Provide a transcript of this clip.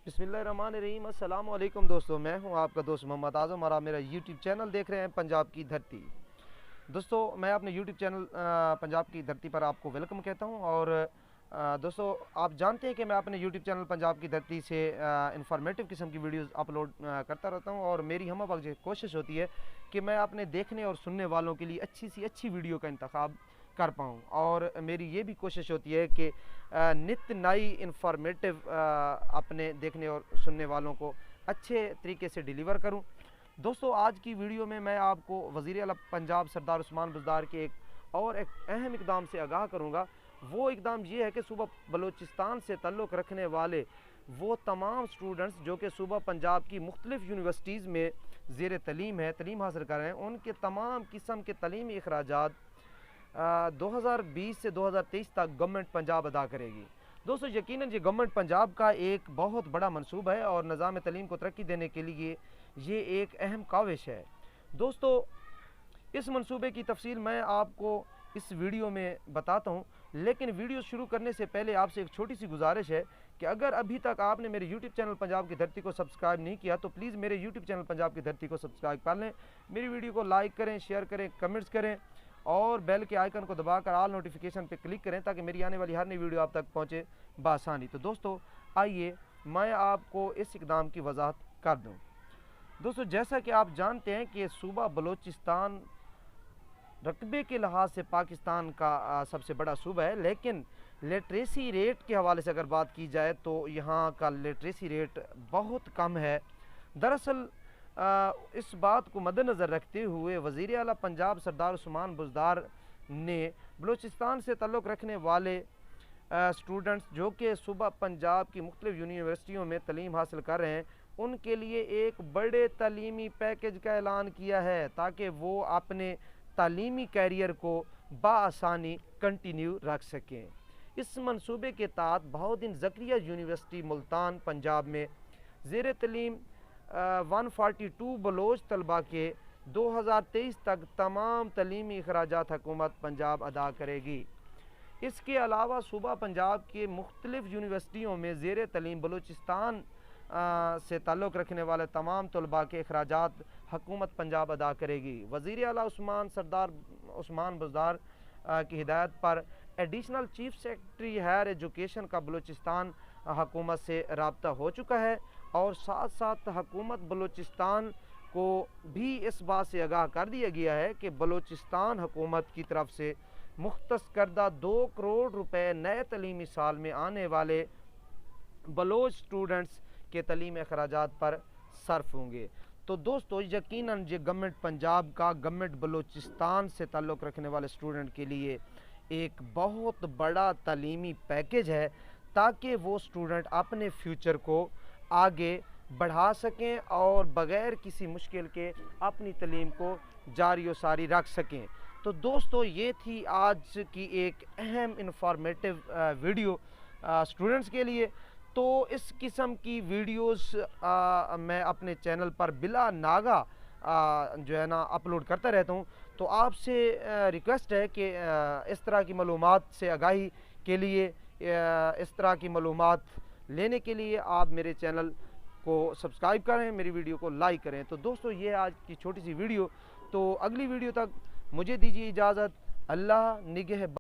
بسم اللہ الرحمن الرحیم۔ السلام علیکم دوستو، میں ہوں آپ کا دوست محمد اعظم اور آپ میرا یوٹیوب چینل دیکھ رہے ہیں پنجاب کی دھرتی۔ دوستو میں اپنے یوٹیوب چینل پنجاب کی دھرتی پر آپ کو ویلکم کہتا ہوں، اور دوستو آپ جانتے ہیں کہ میں اپنے یوٹیوب چینل پنجاب کی دھرتی سے انفارمیٹیو قسم کی ویڈیوز اپلوڈ کرتا رہتا ہوں، اور میری ہمہ وقت کوشش ہوتی ہے کہ میں اپنے دیکھنے اور سننے والوں کے لیے اچھی سی اچھی ویڈیو کا انتخاب کر پاؤں، اور میری یہ بھی کوشش ہوتی ہے کہ نت نئی انفارمیٹیو اپنے دیکھنے اور سننے والوں کو اچھے طریقے سے ڈیلیور کروں۔ دوستو آج کی ویڈیو میں آپ کو وزیر اعلیٰ پنجاب سردار عثمان بزدار کے ایک اہم اقدام سے آگاہ کروں گا۔ وہ اقدام یہ ہے کہ صوبہ بلوچستان سے تعلق رکھنے والے وہ تمام سٹوڈنٹس جو کہ صوبہ پنجاب کی مختلف یونیورسٹیز میں زیر تعلیم حاصل کر رہے ہیں، ان کے تمام قسم کے تعلیمی اخراجات 2020 سے 2023 تک گورنمنٹ پنجاب ادا کرے گی۔ دوستو یقیناً یہ گورنمنٹ پنجاب کا ایک بہت بڑا منصوبہ ہے اور نظام تعلیم کو ترقی دینے کے لیے یہ ایک اہم کاوش ہے۔ دوستو اس منصوبے کی تفصیل میں آپ کو اس ویڈیو میں بتاتا ہوں، لیکن ویڈیو شروع کرنے سے پہلے آپ سے ایک چھوٹی سی گزارش ہے کہ اگر ابھی تک آپ نے میرے یوٹیوب چینل پنجاب کی دھرتی کو سبسکرائب نہیں کیا تو پلیز میرے یوٹیوب چینل پنجاب کی دھرتی کو سبسکرائب کر لیں، میری ویڈیو کو لائک کریں، شیئر کریں، کمنٹس کریں اور بیل کے آئیکن کو دبا کر آل نوٹیفیکیشن پہ کلک کریں تاکہ میری آنے والی ہر نئی ویڈیو آپ تک پہنچے بآسانی۔ تو دوستو آئیے میں آپ کو اس اقدام کی وضاحت کر دوں۔ دوستو جیسا کہ آپ جانتے ہیں کہ صوبہ بلوچستان رقبے کے لحاظ سے پاکستان کا سب سے بڑا صوبہ ہے، لیکن لٹریسی ریٹ کے حوالے سے اگر بات کی جائے تو یہاں کا لٹریسی ریٹ بہت کم ہے۔ دراصل اس بات کو مد نظر رکھتے ہوئے وزیر اعلیٰ پنجاب سردار عثمان بزدار نے بلوچستان سے تعلق رکھنے والے سٹوڈنٹس جو کہ صوبہ پنجاب کی مختلف یونیورسٹیوں میں تعلیم حاصل کر رہے ہیں، ان کے لیے ایک بڑے تعلیمی پیکیج کا اعلان کیا ہے تاکہ وہ اپنے تعلیمی کیریئر کو بآسانی کنٹینیو رکھ سکیں۔ اس منصوبے کے تحت بہاؤالدین زکریا یونیورسٹی ملتان پنجاب میں زیر تعلیم 142 بلوچ طلباء کے 2023 تک تمام تعلیمی اخراجات حکومت پنجاب ادا کرے گی۔ اس کے علاوہ صوبہ پنجاب کے مختلف یونیورسٹیوں میں زیر تعلیم بلوچستان سے تعلق رکھنے والے تمام طلباء کے اخراجات حکومت پنجاب ادا کرے گی۔ وزیر اعلیٰ سردار عثمان بزدار کی ہدایت پر additional chief secretary higher education کا بلوچستان حکومت سے رابطہ ہو چکا ہے، اور ساتھ ساتھ حکومت بلوچستان کو بھی اس بات سے آگاہ کر دیا گیا ہے کہ بلوچستان حکومت کی طرف سے مختص کردہ 2 کروڑ روپے نئے تعلیمی سال میں آنے والے بلوچ سٹوڈنٹس کے تعلیمی اخراجات پر صرف ہوں گے۔ تو دوستو یقیناً یہ گورنمنٹ پنجاب کا گورنمنٹ بلوچستان سے تعلق رکھنے والے سٹوڈنٹ کے لیے ایک بہت بڑا تعلیمی پیکیج ہے تاکہ وہ سٹوڈنٹ اپنے فیوچر کو آگے بڑھا سکیں اور بغیر کسی مشکل کے اپنی تعلیم کو جاری و ساری رکھ سکیں۔ تو دوستو یہ تھی آج کی ایک اہم انفارمیٹیو ویڈیو سٹوڈنٹس کے لیے۔ تو اس قسم کی ویڈیوز میں اپنے چینل پر بلا ناغہ جو ہے نا اپلوڈ کرتا رہتا ہوں، تو آپ سے ریکویسٹ ہے کہ اس طرح کی معلومات سے آگاہی کے لیے، اس طرح کی معلومات لینے کے لیے آپ میرے چینل کو سبسکرائب کریں، میری ویڈیو کو لائک کریں۔ تو دوستو یہ آج کی چھوٹی سی ویڈیو، تو اگلی ویڈیو تک مجھے دیجیے اجازت۔ اللہ نگہبان۔